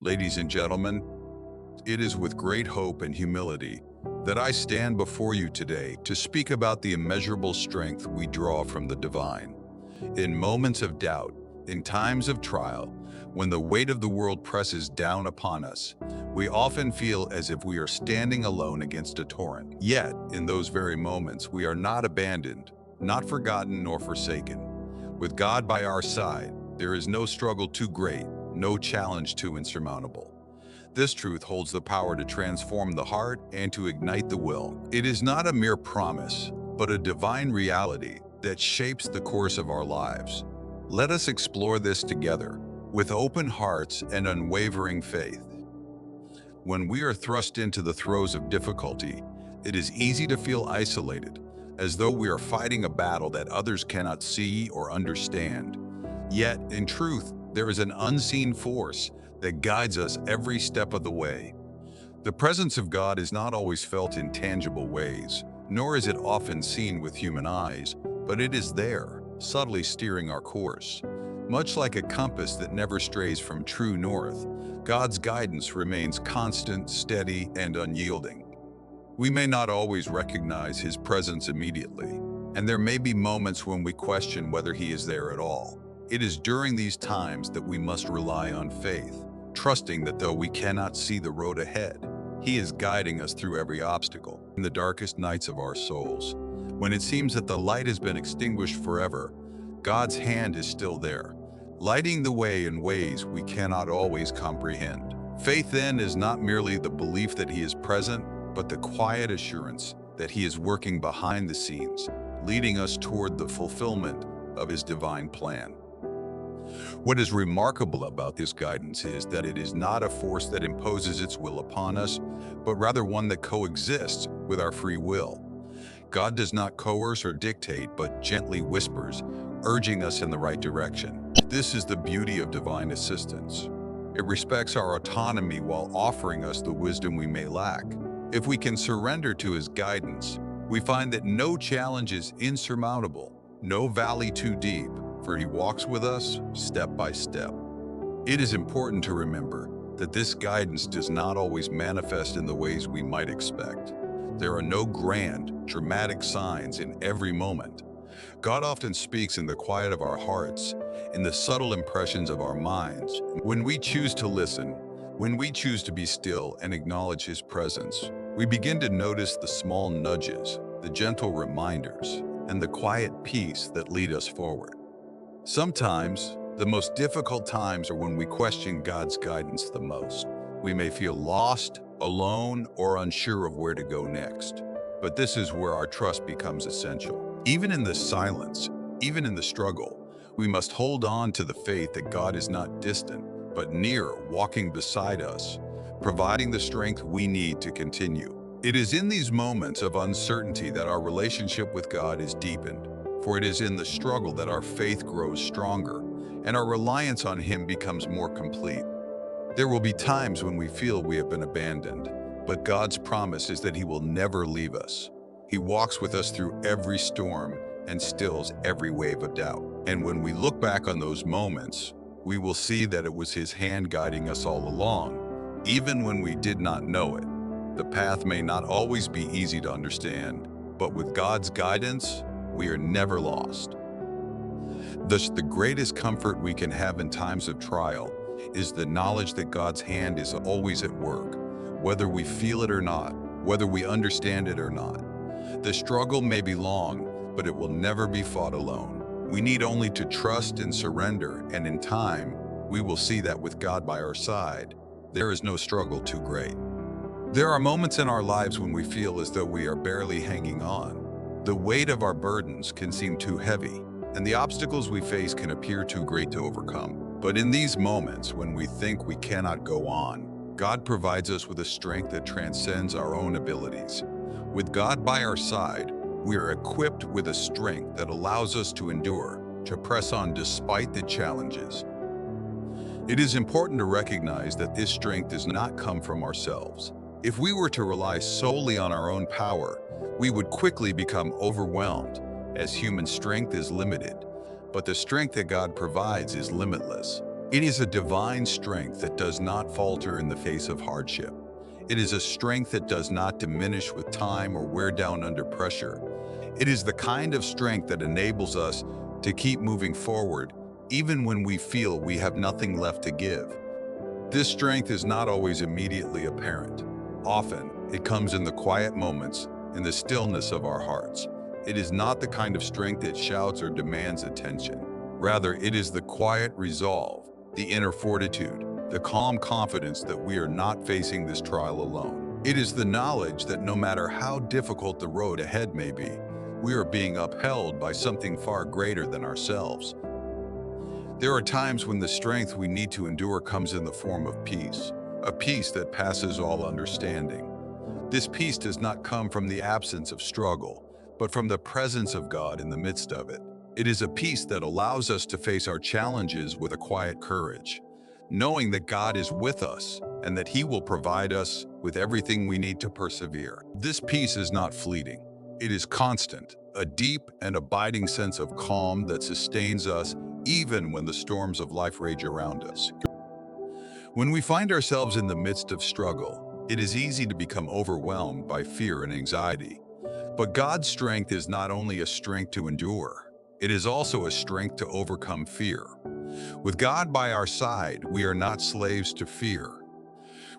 Ladies and gentlemen, it is with great hope and humility that I stand before you today to speak about the immeasurable strength we draw from the divine. In moments of doubt, in times of trial, when the weight of the world presses down upon us, we often feel as if we are standing alone against a torrent. Yet, in those very moments, we are not abandoned, not forgotten nor forsaken. With God by our side, there is no struggle too great, no challenge too insurmountable. This truth holds the power to transform the heart and to ignite the will. It is not a mere promise, but a divine reality that shapes the course of our lives. Let us explore this together with open hearts and unwavering faith. When we are thrust into the throes of difficulty, it is easy to feel isolated, as though we are fighting a battle that others cannot see or understand. Yet, in truth, there is an unseen force that guides us every step of the way. The presence of God is not always felt in tangible ways, nor is it often seen with human eyes, but it is there, subtly steering our course. Much like a compass that never strays from true north, God's guidance remains constant, steady, and unyielding. We may not always recognize His presence immediately, and there may be moments when we question whether He is there at all. It is during these times that we must rely on faith, trusting that though we cannot see the road ahead, He is guiding us through every obstacle. In the darkest nights of our souls, when it seems that the light has been extinguished forever, God's hand is still there, lighting the way in ways we cannot always comprehend. Faith then is not merely the belief that He is present, but the quiet assurance that He is working behind the scenes, leading us toward the fulfillment of His divine plan. What is remarkable about this guidance is that it is not a force that imposes its will upon us, but rather one that coexists with our free will. God does not coerce or dictate, but gently whispers, urging us in the right direction. This is the beauty of divine assistance. It respects our autonomy while offering us the wisdom we may lack. If we can surrender to His guidance, we find that no challenge is insurmountable, no valley too deep, for He walks with us step by step. It is important to remember that this guidance does not always manifest in the ways we might expect. There are no grand, dramatic signs in every moment. God often speaks in the quiet of our hearts, in the subtle impressions of our minds. When we choose to listen, when we choose to be still and acknowledge His presence, we begin to notice the small nudges, the gentle reminders, and the quiet peace that lead us forward. Sometimes, the most difficult times are when we question God's guidance the most. We may feel lost, alone, or unsure of where to go next. But this is where our trust becomes essential. Even in the silence, even in the struggle, we must hold on to the faith that God is not distant, but near, walking beside us, providing the strength we need to continue. It is in these moments of uncertainty that our relationship with God is deepened. For it is in the struggle that our faith grows stronger and our reliance on Him becomes more complete. There will be times when we feel we have been abandoned, but God's promise is that He will never leave us. He walks with us through every storm and stills every wave of doubt. And when we look back on those moments, we will see that it was His hand guiding us all along, even when we did not know it. The path may not always be easy to understand, but with God's guidance, we are never lost. Thus, the greatest comfort we can have in times of trial is the knowledge that God's hand is always at work, whether we feel it or not, whether we understand it or not. The struggle may be long, but it will never be fought alone. We need only to trust and surrender, and in time, we will see that with God by our side, there is no struggle too great. There are moments in our lives when we feel as though we are barely hanging on. The weight of our burdens can seem too heavy, and the obstacles we face can appear too great to overcome. But in these moments, when we think we cannot go on, God provides us with a strength that transcends our own abilities. With God by our side, we are equipped with a strength that allows us to endure, to press on despite the challenges. It is important to recognize that this strength does not come from ourselves. If we were to rely solely on our own power, we would quickly become overwhelmed, as human strength is limited. But the strength that God provides is limitless. It is a divine strength that does not falter in the face of hardship. It is a strength that does not diminish with time or wear down under pressure. It is the kind of strength that enables us to keep moving forward, even when we feel we have nothing left to give. This strength is not always immediately apparent. Often, it comes in the quiet moments, in the stillness of our hearts. It is not the kind of strength that shouts or demands attention. Rather, it is the quiet resolve, the inner fortitude, the calm confidence that we are not facing this trial alone. It is the knowledge that no matter how difficult the road ahead may be, we are being upheld by something far greater than ourselves. There are times when the strength we need to endure comes in the form of peace, a peace that passes all understanding. This peace does not come from the absence of struggle, but from the presence of God in the midst of it. It is a peace that allows us to face our challenges with a quiet courage, knowing that God is with us and that He will provide us with everything we need to persevere. This peace is not fleeting. It is constant, a deep and abiding sense of calm that sustains us even when the storms of life rage around us. When we find ourselves in the midst of struggle, it is easy to become overwhelmed by fear and anxiety. But God's strength is not only a strength to endure, it is also a strength to overcome fear. With God by our side, we are not slaves to fear.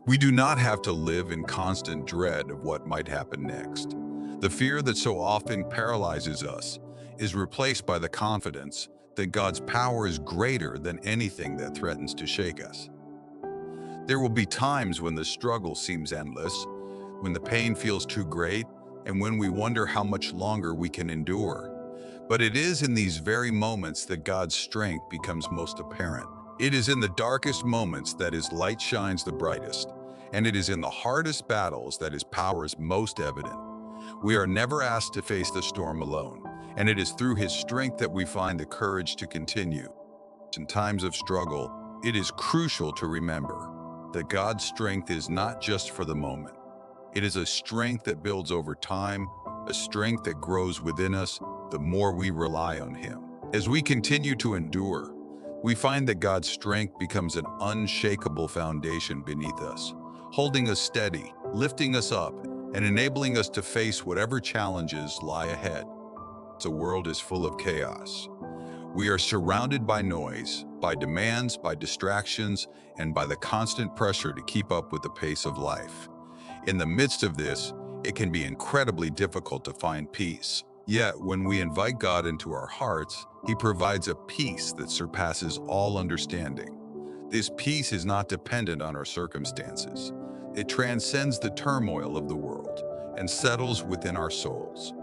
We do not have to live in constant dread of what might happen next. The fear that so often paralyzes us is replaced by the confidence that God's power is greater than anything that threatens to shake us. There will be times when the struggle seems endless, when the pain feels too great, and when we wonder how much longer we can endure. But it is in these very moments that God's strength becomes most apparent. It is in the darkest moments that His light shines the brightest, and it is in the hardest battles that His power is most evident. We are never asked to face the storm alone, and it is through His strength that we find the courage to continue. In times of struggle, it is crucial to remember that God's strength is not just for the moment. It is a strength that builds over time, a strength that grows within us the more we rely on Him. As we continue to endure, we find that God's strength becomes an unshakable foundation beneath us, holding us steady, lifting us up, and enabling us to face whatever challenges lie ahead. The world is full of chaos. We are surrounded by noise, by demands, by distractions, and by the constant pressure to keep up with the pace of life. In the midst of this, it can be incredibly difficult to find peace. Yet, when we invite God into our hearts, He provides a peace that surpasses all understanding. This peace is not dependent on our circumstances. It transcends the turmoil of the world and settles within our souls.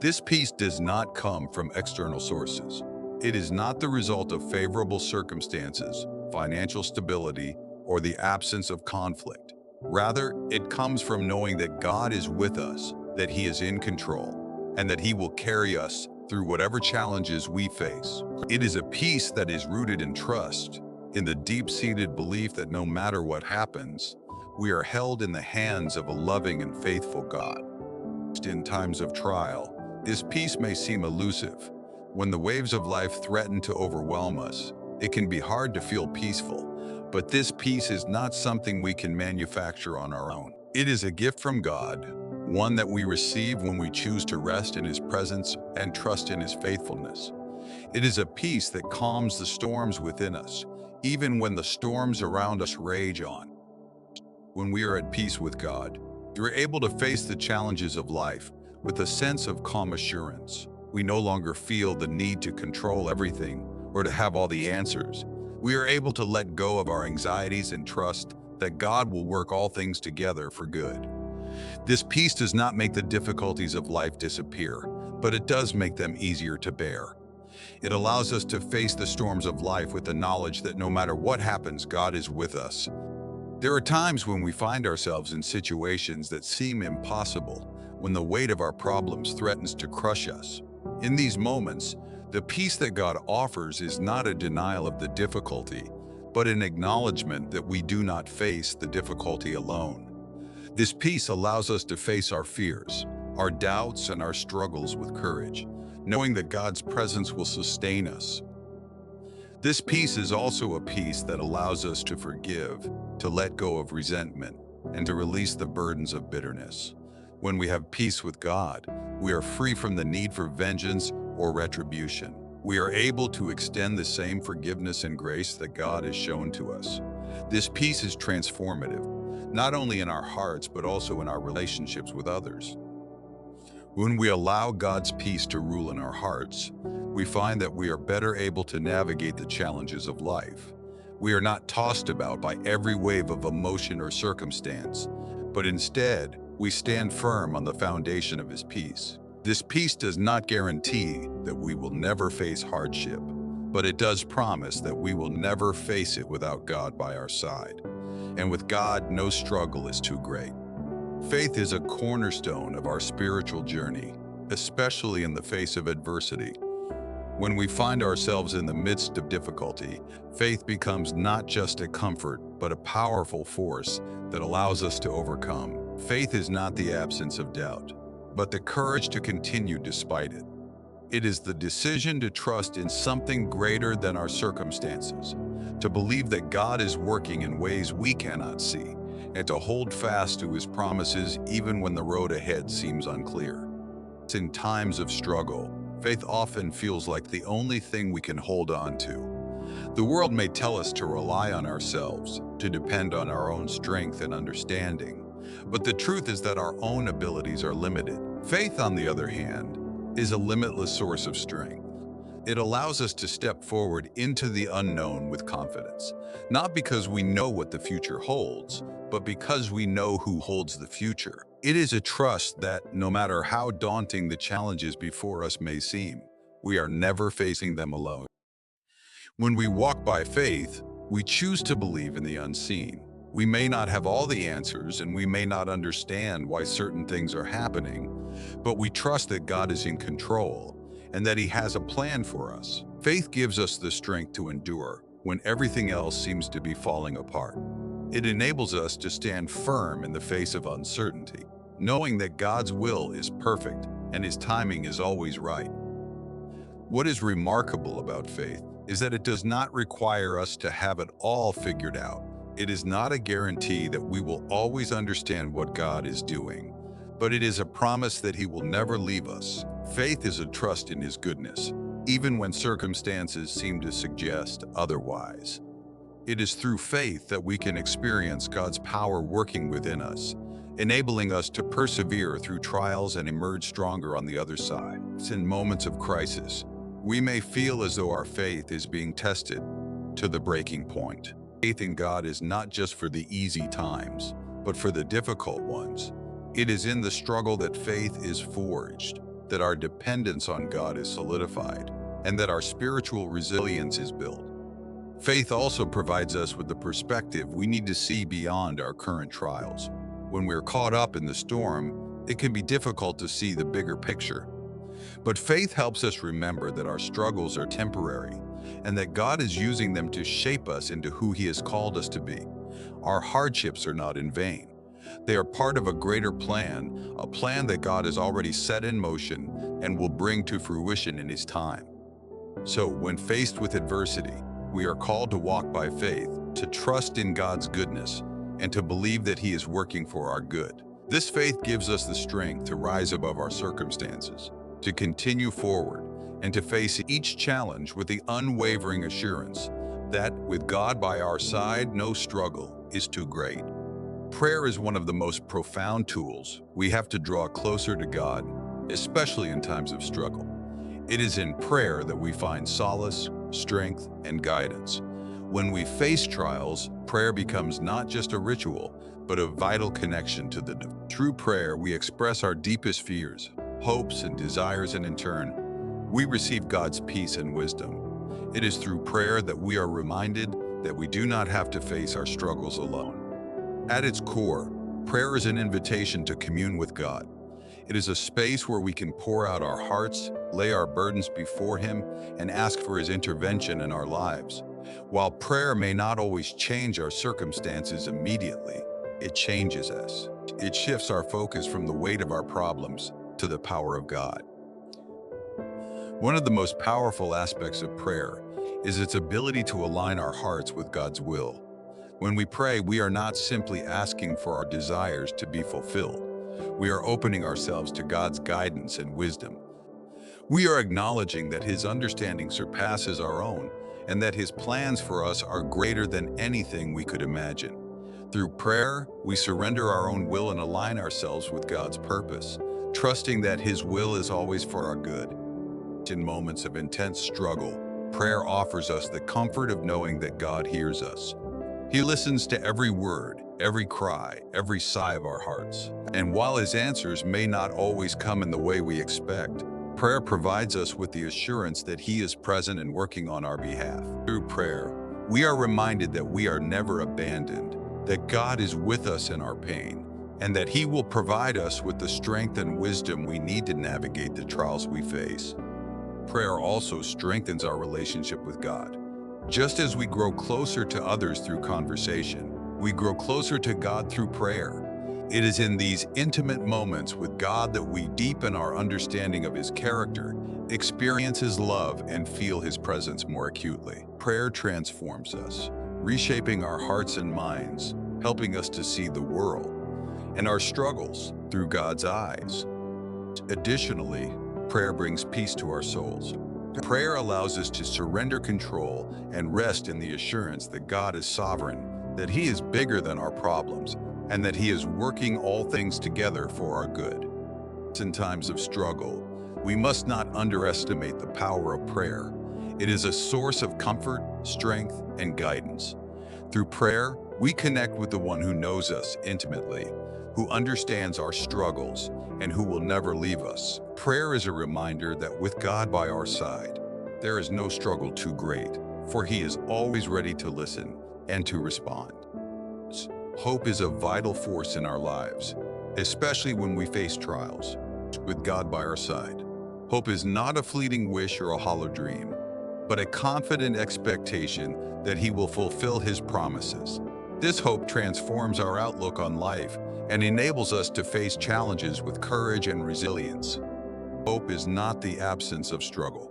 This peace does not come from external sources. It is not the result of favorable circumstances, financial stability, or the absence of conflict. Rather, it comes from knowing that God is with us, that He is in control, and that He will carry us through whatever challenges we face. It is a peace that is rooted in trust, in the deep-seated belief that no matter what happens, we are held in the hands of a loving and faithful God. In times of trial, this peace may seem elusive. When the waves of life threaten to overwhelm us, it can be hard to feel peaceful, but this peace is not something we can manufacture on our own. It is a gift from God, one that we receive when we choose to rest in His presence and trust in His faithfulness. It is a peace that calms the storms within us, even when the storms around us rage on. When we are at peace with God, we are able to face the challenges of life with a sense of calm assurance. We no longer feel the need to control everything or to have all the answers. We are able to let go of our anxieties and trust that God will work all things together for good. This peace does not make the difficulties of life disappear, but it does make them easier to bear. It allows us to face the storms of life with the knowledge that no matter what happens, God is with us. There are times when we find ourselves in situations that seem impossible, when the weight of our problems threatens to crush us. In these moments, the peace that God offers is not a denial of the difficulty, but an acknowledgement that we do not face the difficulty alone. This peace allows us to face our fears, our doubts, and our struggles with courage, knowing that God's presence will sustain us. This peace is also a peace that allows us to forgive, to let go of resentment, and to release the burdens of bitterness. When we have peace with God, we are free from the need for vengeance or retribution. We are able to extend the same forgiveness and grace that God has shown to us. This peace is transformative, not only in our hearts, but also in our relationships with others. When we allow God's peace to rule in our hearts, we find that we are better able to navigate the challenges of life. We are not tossed about by every wave of emotion or circumstance, but instead, we stand firm on the foundation of His peace. This peace does not guarantee that we will never face hardship, but it does promise that we will never face it without God by our side. And with God, no struggle is too great. Faith is a cornerstone of our spiritual journey, especially in the face of adversity. When we find ourselves in the midst of difficulty, faith becomes not just a comfort, but a powerful force that allows us to overcome. Faith is not the absence of doubt, but the courage to continue despite it. It is the decision to trust in something greater than our circumstances, to believe that God is working in ways we cannot see, and to hold fast to His promises even when the road ahead seems unclear. In times of struggle, faith often feels like the only thing we can hold on to. The world may tell us to rely on ourselves, to depend on our own strength and understanding, but the truth is that our own abilities are limited. Faith, on the other hand, is a limitless source of strength. It allows us to step forward into the unknown with confidence, not because we know what the future holds, but because we know who holds the future. It is a trust that, no matter how daunting the challenges before us may seem, we are never facing them alone. When we walk by faith, we choose to believe in the unseen. We may not have all the answers, and we may not understand why certain things are happening, but we trust that God is in control and that He has a plan for us. Faith gives us the strength to endure when everything else seems to be falling apart. It enables us to stand firm in the face of uncertainty, knowing that God's will is perfect and His timing is always right. What is remarkable about faith is that it does not require us to have it all figured out. It is not a guarantee that we will always understand what God is doing, but it is a promise that He will never leave us. Faith is a trust in His goodness, even when circumstances seem to suggest otherwise. It is through faith that we can experience God's power working within us, enabling us to persevere through trials and emerge stronger on the other side. In moments of crisis, we may feel as though our faith is being tested to the breaking point. Faith in God is not just for the easy times, but for the difficult ones. It is in the struggle that faith is forged, that our dependence on God is solidified, and that our spiritual resilience is built. Faith also provides us with the perspective we need to see beyond our current trials. When we're caught up in the storm, it can be difficult to see the bigger picture. But faith helps us remember that our struggles are temporary and that God is using them to shape us into who He has called us to be. Our hardships are not in vain. They are part of a greater plan, a plan that God has already set in motion and will bring to fruition in His time. So, when faced with adversity, we are called to walk by faith, to trust in God's goodness, and to believe that He is working for our good. This faith gives us the strength to rise above our circumstances, to continue forward, and to face each challenge with the unwavering assurance that, with God by our side, no struggle is too great. Prayer is one of the most profound tools we have to draw closer to God, especially in times of struggle. It is in prayer that we find solace, strength, and guidance. When we face trials, prayer becomes not just a ritual, but a vital connection to the divine. Through prayer, we express our deepest fears, hopes, and desires, and in turn, we receive God's peace and wisdom. It is through prayer that we are reminded that we do not have to face our struggles alone. At its core, prayer is an invitation to commune with God. It is a space where we can pour out our hearts, lay our burdens before Him, and ask for His intervention in our lives. While prayer may not always change our circumstances immediately, it changes us. It shifts our focus from the weight of our problems to the power of God. One of the most powerful aspects of prayer is its ability to align our hearts with God's will. When we pray, we are not simply asking for our desires to be fulfilled. We are opening ourselves to God's guidance and wisdom. We are acknowledging that His understanding surpasses our own and that His plans for us are greater than anything we could imagine. Through prayer, we surrender our own will and align ourselves with God's purpose, trusting that His will is always for our good. In moments of intense struggle, prayer offers us the comfort of knowing that God hears us. He listens to every word, every cry, every sigh of our hearts. And while His answers may not always come in the way we expect, prayer provides us with the assurance that He is present and working on our behalf. Through prayer, we are reminded that we are never abandoned, that God is with us in our pain, and that He will provide us with the strength and wisdom we need to navigate the trials we face. Prayer also strengthens our relationship with God. Just as we grow closer to others through conversation, we grow closer to God through prayer. It is in these intimate moments with God that we deepen our understanding of His character, experience His love, and feel His presence more acutely. Prayer transforms us, reshaping our hearts and minds, helping us to see the world and our struggles through God's eyes. Additionally, prayer brings peace to our souls. Prayer allows us to surrender control and rest in the assurance that God is sovereign, that He is bigger than our problems, and that He is working all things together for our good. In times of struggle, we must not underestimate the power of prayer. It is a source of comfort, strength, and guidance. Through prayer, we connect with the one who knows us intimately, who understands our struggles, and who will never leave us. Prayer is a reminder that with God by our side, there is no struggle too great, for He is always ready to listen and to respond. Hope is a vital force in our lives, especially when we face trials. With God by our side, hope is not a fleeting wish or a hollow dream, but a confident expectation that He will fulfill His promises. This hope transforms our outlook on life and enables us to face challenges with courage and resilience. Hope is not the absence of struggle.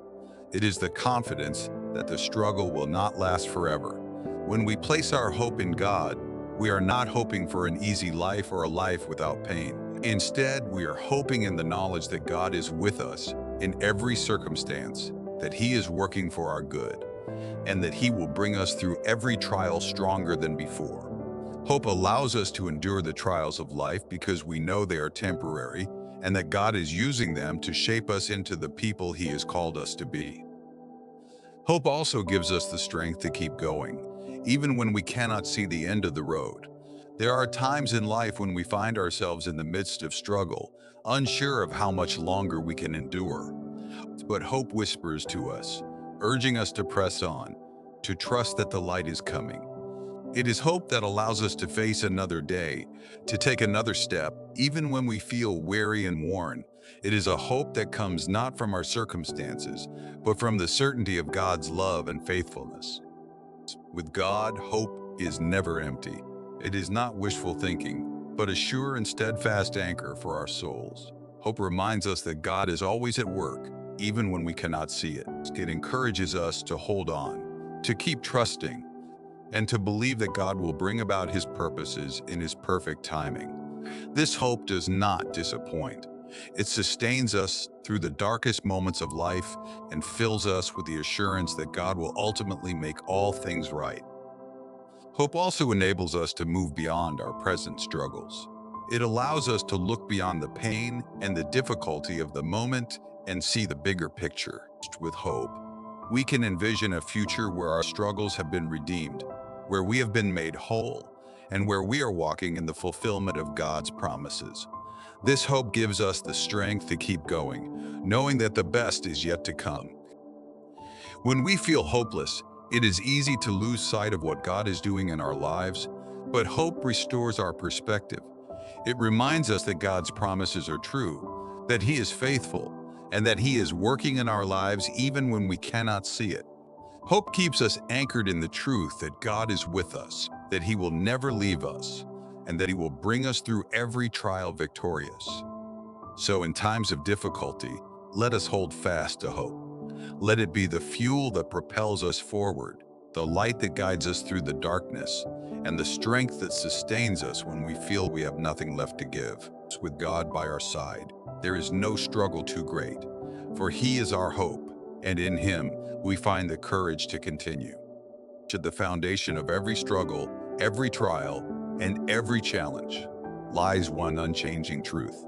It is the confidence that the struggle will not last forever. When we place our hope in God, we are not hoping for an easy life or a life without pain. Instead, we are hoping in the knowledge that God is with us in every circumstance, that He is working for our good, and that He will bring us through every trial stronger than before. Hope allows us to endure the trials of life because we know they are temporary and that God is using them to shape us into the people He has called us to be. Hope also gives us the strength to keep going, even when we cannot see the end of the road. There are times in life when we find ourselves in the midst of struggle, unsure of how much longer we can endure. But hope whispers to us, urging us to press on, to trust that the light is coming. It is hope that allows us to face another day, to take another step, even when we feel weary and worn. It is a hope that comes not from our circumstances, but from the certainty of God's love and faithfulness. With God, hope is never empty. It is not wishful thinking, but a sure and steadfast anchor for our souls. Hope reminds us that God is always at work, even when we cannot see it. It encourages us to hold on, to keep trusting, and to believe that God will bring about His purposes in His perfect timing. This hope does not disappoint. It sustains us through the darkest moments of life and fills us with the assurance that God will ultimately make all things right. Hope also enables us to move beyond our present struggles. It allows us to look beyond the pain and the difficulty of the moment and see the bigger picture. With hope, we can envision a future where our struggles have been redeemed, where we have been made whole, and where we are walking in the fulfillment of God's promises. This hope gives us the strength to keep going, knowing that the best is yet to come. When we feel hopeless, it is easy to lose sight of what God is doing in our lives, but hope restores our perspective. It reminds us that God's promises are true, that He is faithful, and that He is working in our lives even when we cannot see it. Hope keeps us anchored in the truth that God is with us, that He will never leave us, and that He will bring us through every trial victorious. So in times of difficulty, let us hold fast to hope. Let it be the fuel that propels us forward, the light that guides us through the darkness, and the strength that sustains us when we feel we have nothing left to give. With God by our side, there is no struggle too great, for He is our hope, and in Him we find the courage to continue. To the foundation of every struggle, every trial, and every challenge lies one unchanging truth: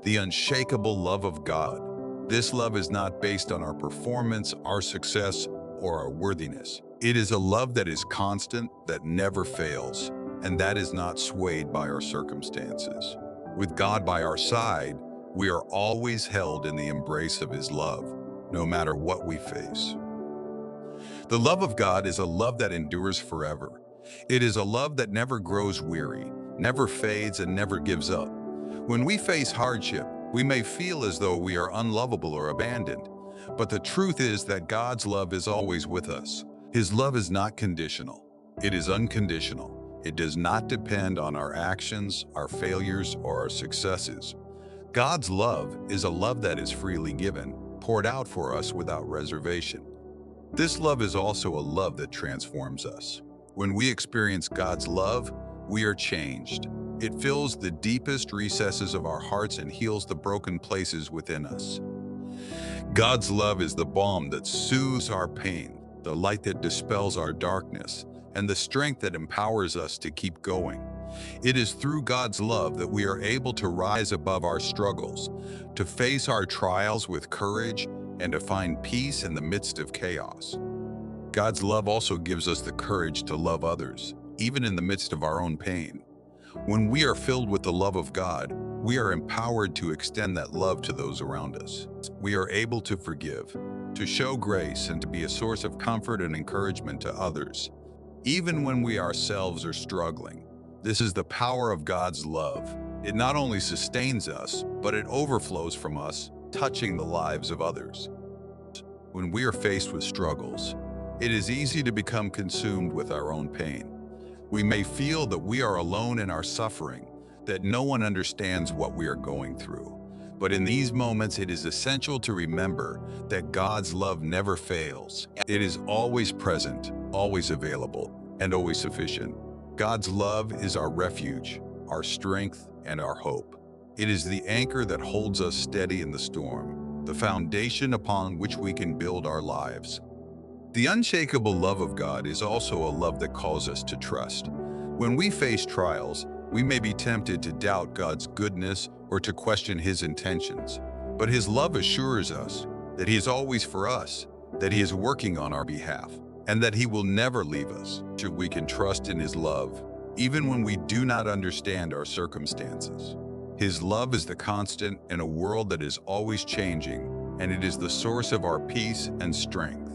the unshakable love of God. This love is not based on our performance, our success, or our worthiness. It is a love that is constant, that never fails, and that is not swayed by our circumstances. With God by our side, we are always held in the embrace of His love, no matter what we face. The love of God is a love that endures forever. It is a love that never grows weary, never fades, and never gives up. When we face hardship, we may feel as though we are unlovable or abandoned, but the truth is that God's love is always with us. His love is not conditional. It is unconditional. It does not depend on our actions, our failures, or our successes. God's love is a love that is freely given, poured out for us without reservation. This love is also a love that transforms us. When we experience God's love, we are changed. It fills the deepest recesses of our hearts and heals the broken places within us. God's love is the balm that soothes our pain, the light that dispels our darkness, and the strength that empowers us to keep going. It is through God's love that we are able to rise above our struggles, to face our trials with courage, and to find peace in the midst of chaos. God's love also gives us the courage to love others, even in the midst of our own pain. When we are filled with the love of God, we are empowered to extend that love to those around us. We are able to forgive, to show grace, and to be a source of comfort and encouragement to others, even when we ourselves are struggling. This is the power of God's love. It not only sustains us, but it overflows from us, touching the lives of others. When we are faced with struggles, it is easy to become consumed with our own pain. We may feel that we are alone in our suffering, that no one understands what we are going through. But in these moments, it is essential to remember that God's love never fails. It is always present, always available, and always sufficient. God's love is our refuge, our strength, and our hope. It is the anchor that holds us steady in the storm, the foundation upon which we can build our lives. The unshakable love of God is also a love that calls us to trust. When we face trials, we may be tempted to doubt God's goodness or to question His intentions. But His love assures us that He is always for us, that He is working on our behalf, and that He will never leave us. We can trust in His love, even when we do not understand our circumstances. His love is the constant in a world that is always changing, and it is the source of our peace and strength.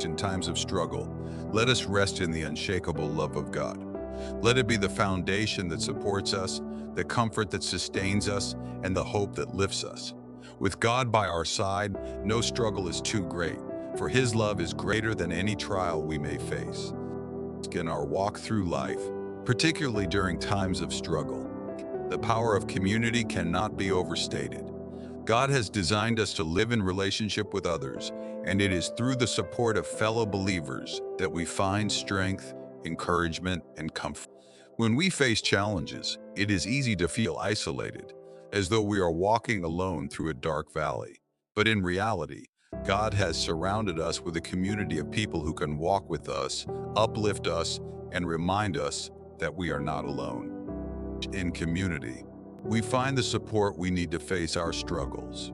In times of struggle, let us rest in the unshakable love of God. Let it be the foundation that supports us, the comfort that sustains us, and the hope that lifts us. With God by our side, no struggle is too great, for His love is greater than any trial we may face. In our walk through life, particularly during times of struggle, the power of community cannot be overstated. God has designed us to live in relationship with others, and it is through the support of fellow believers that we find strength, encouragement, and comfort. When we face challenges, it is easy to feel isolated, as though we are walking alone through a dark valley. But in reality, God has surrounded us with a community of people who can walk with us, uplift us, and remind us that we are not alone. In community, we find the support we need to face our struggles.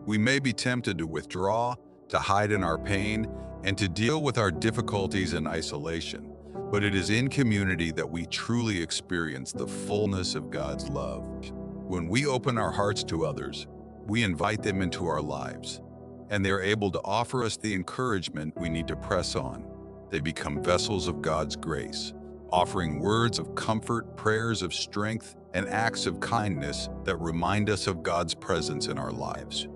We may be tempted to withdraw, to hide in our pain, and to deal with our difficulties in isolation. But it is in community that we truly experience the fullness of God's love. When we open our hearts to others, we invite them into our lives, and they are able to offer us the encouragement we need to press on. They become vessels of God's grace, offering words of comfort, prayers of strength, and acts of kindness that remind us of God's presence in our lives.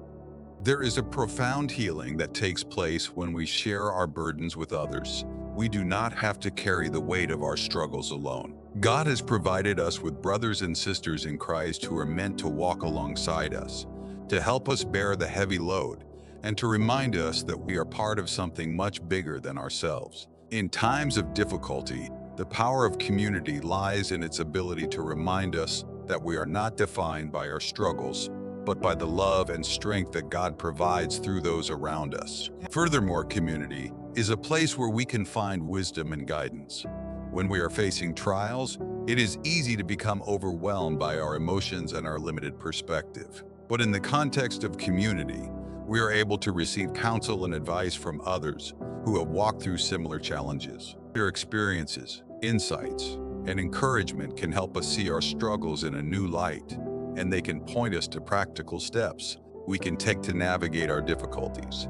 There is a profound healing that takes place when we share our burdens with others. We do not have to carry the weight of our struggles alone. God has provided us with brothers and sisters in Christ who are meant to walk alongside us, to help us bear the heavy load, and to remind us that we are part of something much bigger than ourselves. In times of difficulty, the power of community lies in its ability to remind us that we are not defined by our struggles, but by the love and strength that God provides through those around us. Furthermore, community is a place where we can find wisdom and guidance. When we are facing trials, it is easy to become overwhelmed by our emotions and our limited perspective. But in the context of community, we are able to receive counsel and advice from others who have walked through similar challenges. Their experiences, insights, and encouragement can help us see our struggles in a new light, and they can point us to practical steps we can take to navigate our difficulties.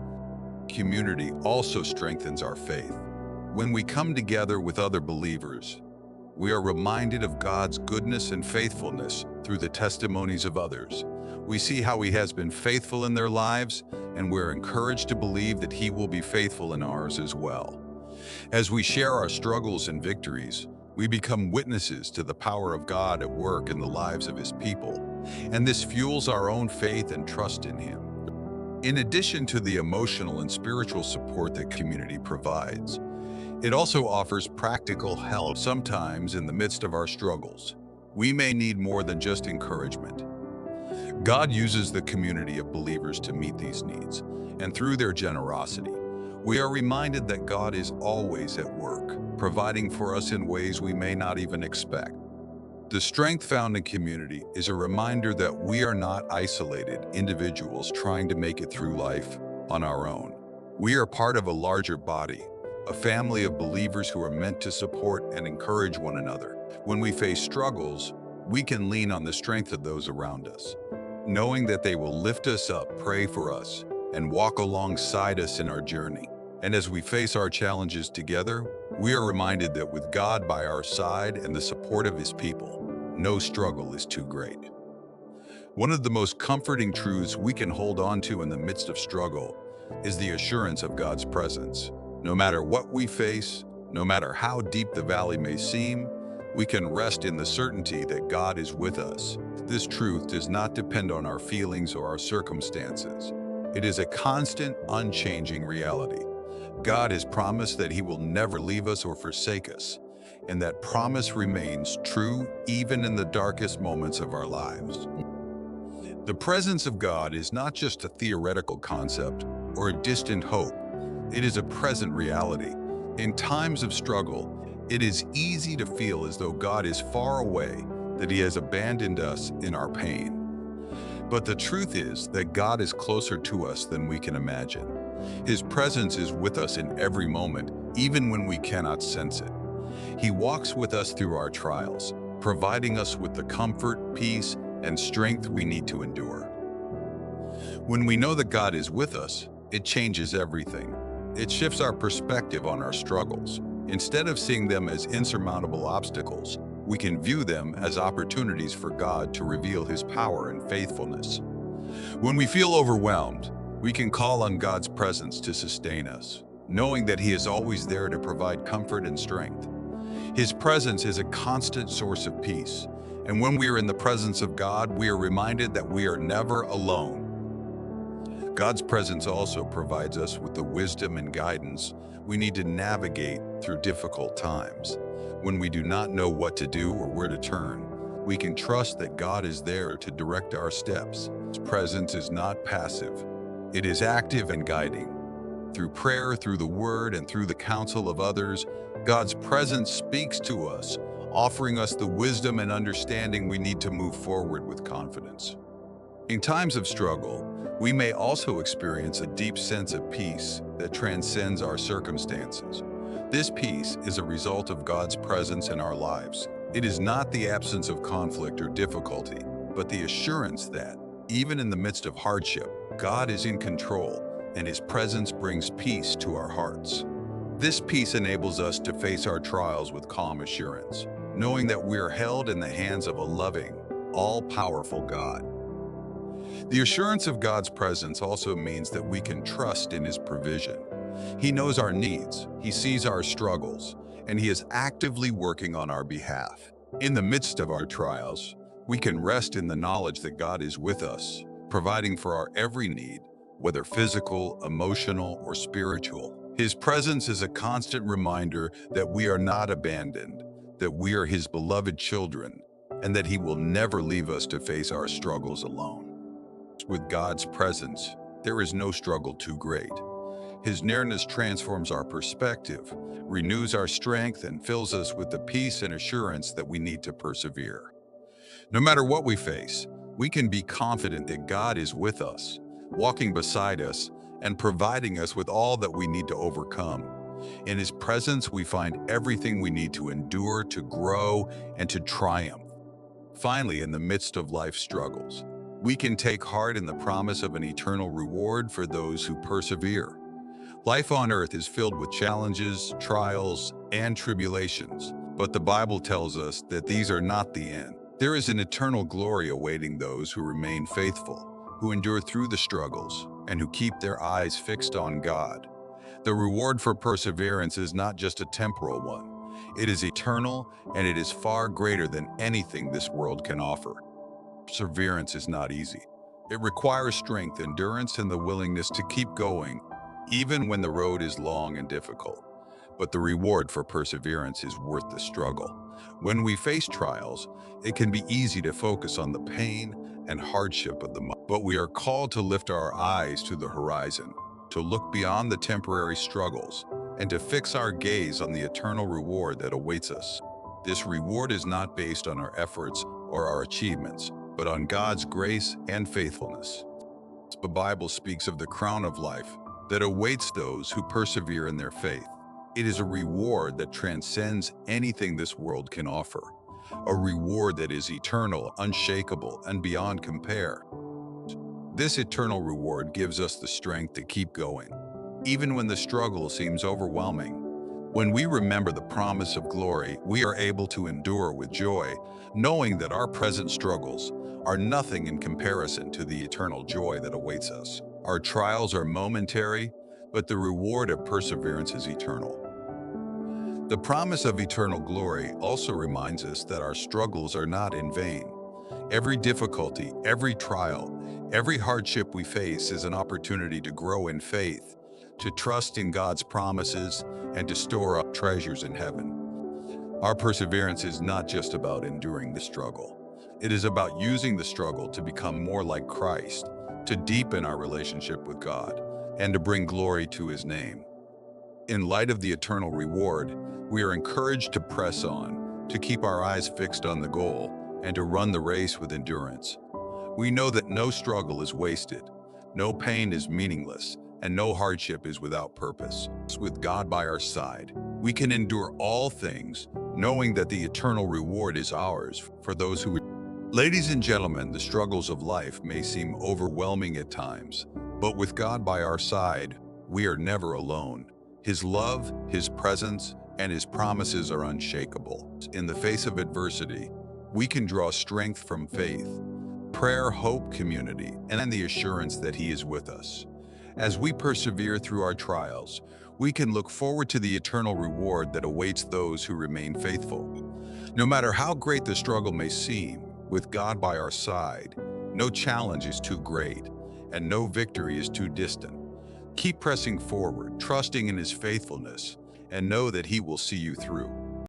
Community also strengthens our faith. When we come together with other believers, we are reminded of God's goodness and faithfulness through the testimonies of others. We see how He has been faithful in their lives, and we're encouraged to believe that He will be faithful in ours as well. As we share our struggles and victories, we become witnesses to the power of God at work in the lives of His people, and this fuels our own faith and trust in Him. In addition to the emotional and spiritual support that community provides, it also offers practical help. Sometimes in the midst of our struggles, we may need more than just encouragement. God uses the community of believers to meet these needs, and through their generosity, we are reminded that God is always at work, providing for us in ways we may not even expect. The strength found in community is a reminder that we are not isolated individuals trying to make it through life on our own. We are part of a larger body, a family of believers who are meant to support and encourage one another. When we face struggles, we can lean on the strength of those around us, knowing that they will lift us up, pray for us, and walk alongside us in our journey. And as we face our challenges together, we are reminded that with God by our side and the support of His people, no struggle is too great. One of the most comforting truths we can hold on to in the midst of struggle is the assurance of God's presence. No matter what we face, no matter how deep the valley may seem, we can rest in the certainty that God is with us. This truth does not depend on our feelings or our circumstances. It is a constant, unchanging reality. God has promised that He will never leave us or forsake us, and that promise remains true even in the darkest moments of our lives. The presence of God is not just a theoretical concept or a distant hope. It is a present reality. In times of struggle, it is easy to feel as though God is far away, that He has abandoned us in our pain. But the truth is that God is closer to us than we can imagine. His presence is with us in every moment, even when we cannot sense it. He walks with us through our trials, providing us with the comfort, peace, and strength we need to endure. When we know that God is with us, it changes everything. It shifts our perspective on our struggles. Instead of seeing them as insurmountable obstacles, we can view them as opportunities for God to reveal His power and faithfulness. When we feel overwhelmed, we can call on God's presence to sustain us, knowing that He is always there to provide comfort and strength. His presence is a constant source of peace, and when we are in the presence of God, we are reminded that we are never alone. God's presence also provides us with the wisdom and guidance we need to navigate through difficult times. When we do not know what to do or where to turn, we can trust that God is there to direct our steps. His presence is not passive. It is active and guiding. Through prayer, through the Word, and through the counsel of others, God's presence speaks to us, offering us the wisdom and understanding we need to move forward with confidence. In times of struggle, we may also experience a deep sense of peace that transcends our circumstances. This peace is a result of God's presence in our lives. It is not the absence of conflict or difficulty, but the assurance that, even in the midst of hardship, God is in control, and His presence brings peace to our hearts. This peace enables us to face our trials with calm assurance, knowing that we are held in the hands of a loving, all-powerful God. The assurance of God's presence also means that we can trust in His provision. He knows our needs, He sees our struggles, and He is actively working on our behalf. In the midst of our trials, we can rest in the knowledge that God is with us, providing for our every need, whether physical, emotional, or spiritual. His presence is a constant reminder that we are not abandoned, that we are his beloved children, and that he will never leave us to face our struggles alone. With God's presence, there is no struggle too great. His nearness transforms our perspective, renews our strength, and fills us with the peace and assurance that we need to persevere. No matter what we face, we can be confident that God is with us, walking beside us, and providing us with all that we need to overcome. In his presence, we find everything we need to endure, to grow, and to triumph. Finally, in the midst of life's struggles, we can take heart in the promise of an eternal reward for those who persevere. Life on earth is filled with challenges, trials, and tribulations, but the Bible tells us that these are not the end. There is an eternal glory awaiting those who remain faithful, who endure through the struggles, and who keep their eyes fixed on God. The reward for perseverance is not just a temporal one. It is eternal, and it is far greater than anything this world can offer. Perseverance is not easy. It requires strength, endurance, and the willingness to keep going, even when the road is long and difficult. But the reward for perseverance is worth the struggle. When we face trials, it can be easy to focus on the pain and hardship of the moment. But we are called to lift our eyes to the horizon, to look beyond the temporary struggles, and to fix our gaze on the eternal reward that awaits us. This reward is not based on our efforts or our achievements, but on God's grace and faithfulness. The Bible speaks of the crown of life that awaits those who persevere in their faith. It is a reward that transcends anything this world can offer, a reward that is eternal, unshakable, and beyond compare. This eternal reward gives us the strength to keep going, even when the struggle seems overwhelming. When we remember the promise of glory, we are able to endure with joy, knowing that our present struggles are nothing in comparison to the eternal joy that awaits us. Our trials are momentary, but the reward of perseverance is eternal. The promise of eternal glory also reminds us that our struggles are not in vain. Every difficulty, every trial, every hardship we face is an opportunity to grow in faith, to trust in God's promises, and to store up treasures in heaven. Our perseverance is not just about enduring the struggle. It is about using the struggle to become more like Christ, to deepen our relationship with God, and to bring glory to his name. In light of the eternal reward, we are encouraged to press on, to keep our eyes fixed on the goal, and to run the race with endurance. We know that no struggle is wasted, no pain is meaningless, and no hardship is without purpose. With God by our side, we can endure all things, knowing that the eternal reward is ours for those who... Ladies and gentlemen, the struggles of life may seem overwhelming at times, but with God by our side, we are never alone. His love, his presence, and his promises are unshakable. In the face of adversity, we can draw strength from faith, prayer, hope, community, and the assurance that he is with us. As we persevere through our trials, we can look forward to the eternal reward that awaits those who remain faithful. No matter how great the struggle may seem, with God by our side, no challenge is too great, and no victory is too distant. Keep pressing forward, trusting in his faithfulness, and know that he will see you through.